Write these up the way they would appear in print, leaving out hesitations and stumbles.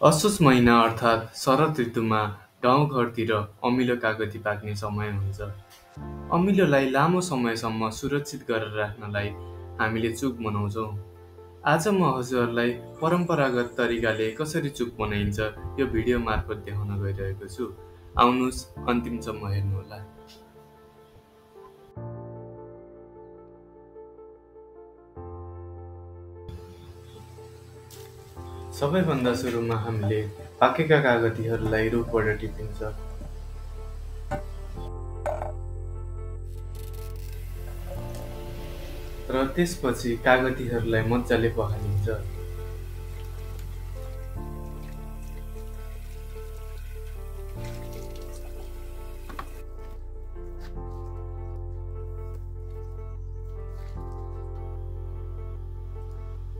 असोज महिना अर्थात् शरद ऋतुमा गाउँघरतिर अमिलो कागती पाक्ने समय हुन्छ। अमिलोलाई लामो समयसम्म सुरक्षित गरेर राख्नलाई हामीले चुक बनाउँछौँ। आज म हजुरहरूलाई परम्परागत तरिकाले कसरी चुक बनाइन्छ यो भिडियो मार्फत देखाउन गइरहेको छु। आउनुहोस् अन्तिमसम्म हेर्नुहोला। सबैभन्दा सुरुमा हामीले पाकेका कागतीहरूलाई रुखबाट टिपिन्छ। र त्यसपछि कागतीहरूलाई मजाले पखालिन्छ।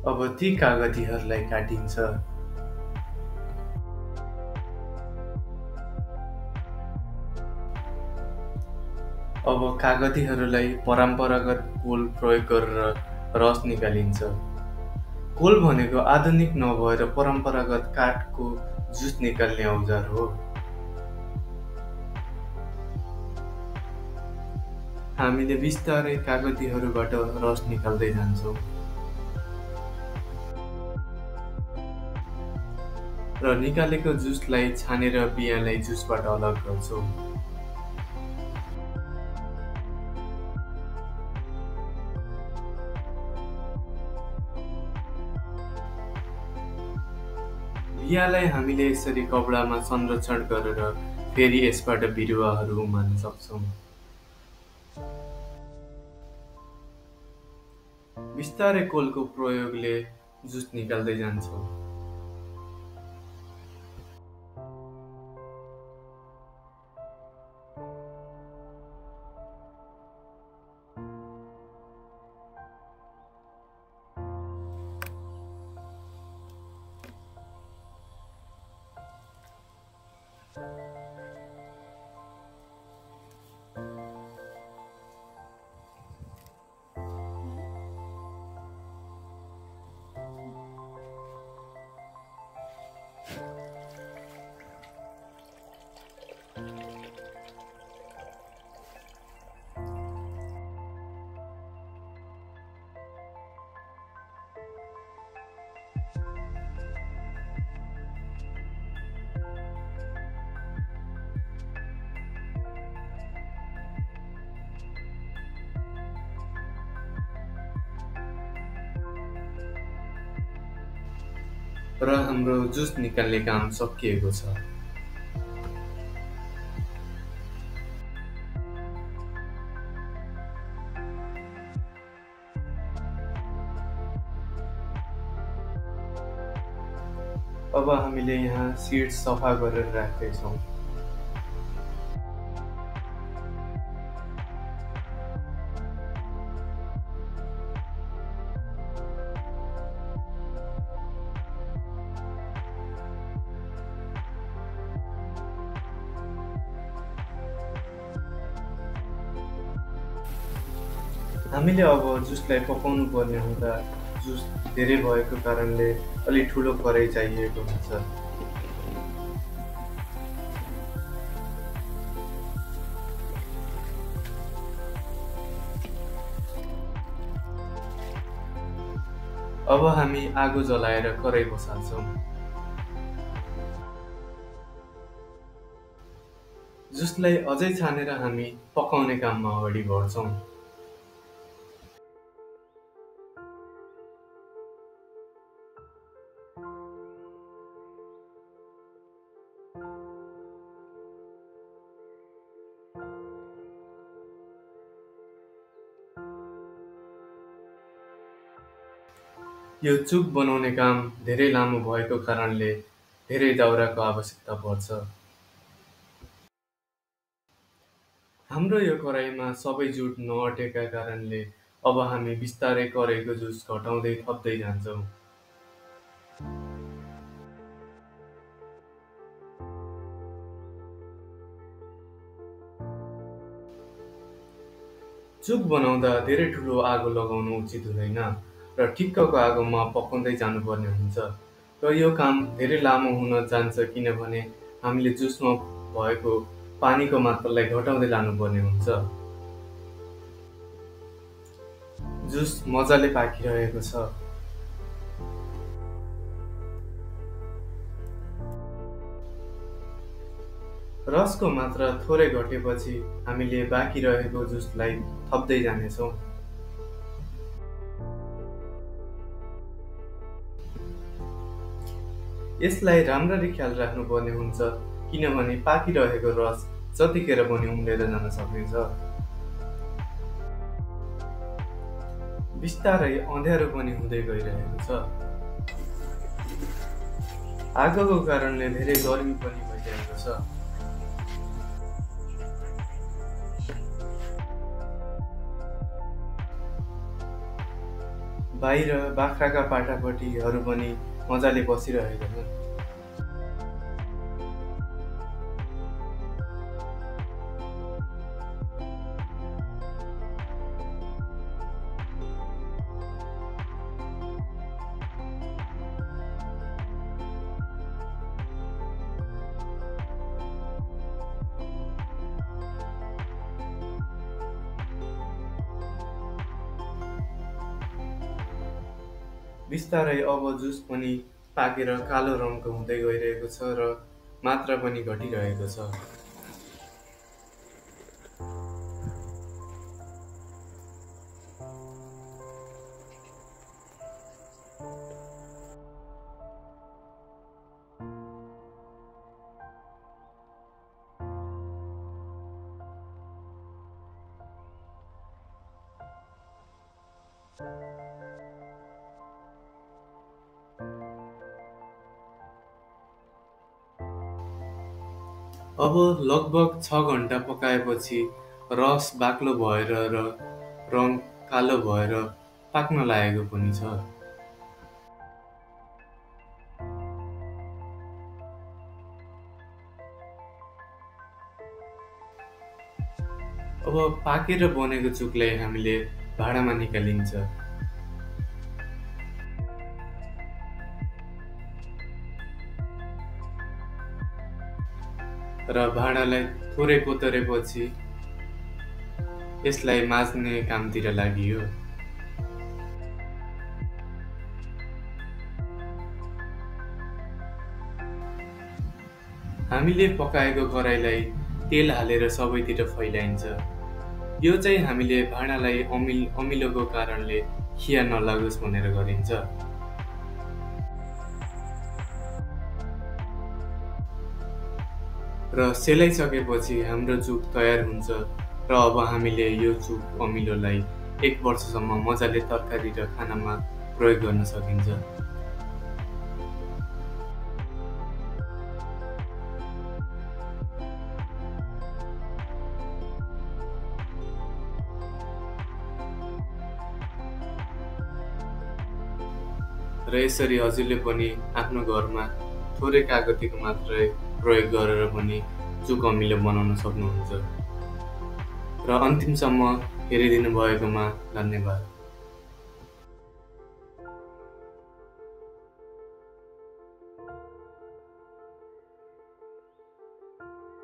अब ती कागतीहरूलाई काटिन्छ। अब कागतीहरूलाई परम्परागत कोल प्रयोग गरेर रस निकालिन्छ। कोल भनेको आधुनिक नभएर परम्परागत काठको जुस निकाल्ने औजार हो। हामीले बिस्तारै कागतीहरूबाट रस निकाल्दै जान्छौँ र निकालेको जुसलाई छानेर बियालाई जुसबाट अलग गर्छौँ। बियालाई हामीले यसरी कपडामा संरक्षण गरेर फेरि यसबाट बिरुवाहरू उमार्न सक्छौँ। बिस्तारै कोलको प्रयोगले जुस निकाल्दै जान्छौँ। र हाम्रो जुस निकाल्ने काम सकिएको छ। अब हामीले यहाँ सिड्स सफा गरेर राख्दैछौँ। हामीले अब जुसलाई पकाउनु पर्ने हुँदा जुस धेरै भएको कारणले अलि ठुलो कराई चाहिएको हुन्छ। अब हामी आगो जलाएर कराई बसाल्छौँ। जुसलाई अझै छानेर हामी पकाउने काममा अगाडि बढ्छौँ। यो चुक बनाउने काम धेरै लामो भएको कारणले धेरै दाउराको आवश्यकता पर्छ। हाम्रो यो कराईमा सबै जुट नअटेका कारणले अब हामी बिस्तारै कराईको जुस घटाउँदै थप्दै जान्छौँ। चुक बनाउँदा धेरै ठुलो आगो लगाउनु उचित हुँदैन र ठिक्कको आगोमा पकाउँदै जानुपर्ने हुन्छ। र यो काम धेरै लामो हुन जान्छ किनभने हामीले जुसमा भएको पानीको मात्रालाई घटाउँदै लानुपर्ने हुन्छ। जुस मजाले पाकिरहेको छ। रसको मात्रा थोरै घटेपछि हामीले बाँकी रहेको जुसलाई थप्दै जानेछौँ। यसलाई राम्ररी ख्याल राख्नुपर्ने हुन्छ किनभने पाकिरहेको रस जतिखेर पनि उम्लेर जान सक्नेछ। बिस्तारै अँध्यारो पनि हुँदै गइरहेको छ। आगोको कारणले धेरै गर्मी पनि भइरहेको छ। बाहिर बाख्राका पाटापट्टिहरू पनि मजाले बसिरहेका छन्। बिस्तारै अब जुस पनि पाकेर कालो रङको हुँदै गइरहेको छ र मात्रा पनि घटिरहेको छ। अब लगभग 6 घन्टा पकाएपछि रस बाक्लो भएर र रङ कालो भएर पाक्न लागेको पनि छ। अब पाकेर बनेको जुसलाई हामीले भाँडामा निकालिन्छ र भाँडालाई थोरै कोतरेपछि यसलाई माझ्ने कामतिर लागियो। हामीले पकाएको कराईलाई तेल हालेर सबैतिर फैलाइन्छ। यो चाहिँ हामीले भाँडालाई अमिलोको कारणले खिया नलागोस् भनेर गरिन्छ। र सेलाइसकेपछि हाम्रो जुस तयार हुन्छ र अब हामीले यो जुस अमिलोलाई 1 वर्षसम्म मजाले तरकारी र खानामा प्रयोग गर्न सकिन्छ। र यसरी हजुरले पनि आफ्नो घरमा थोरै कागतीको मात्रै प्रयोग गरेर पनि जुस अमिलो बनाउन सक्नुहुन्छ। र अन्तिमसम्म हेरिदिनु भएकोमा धन्यवाद।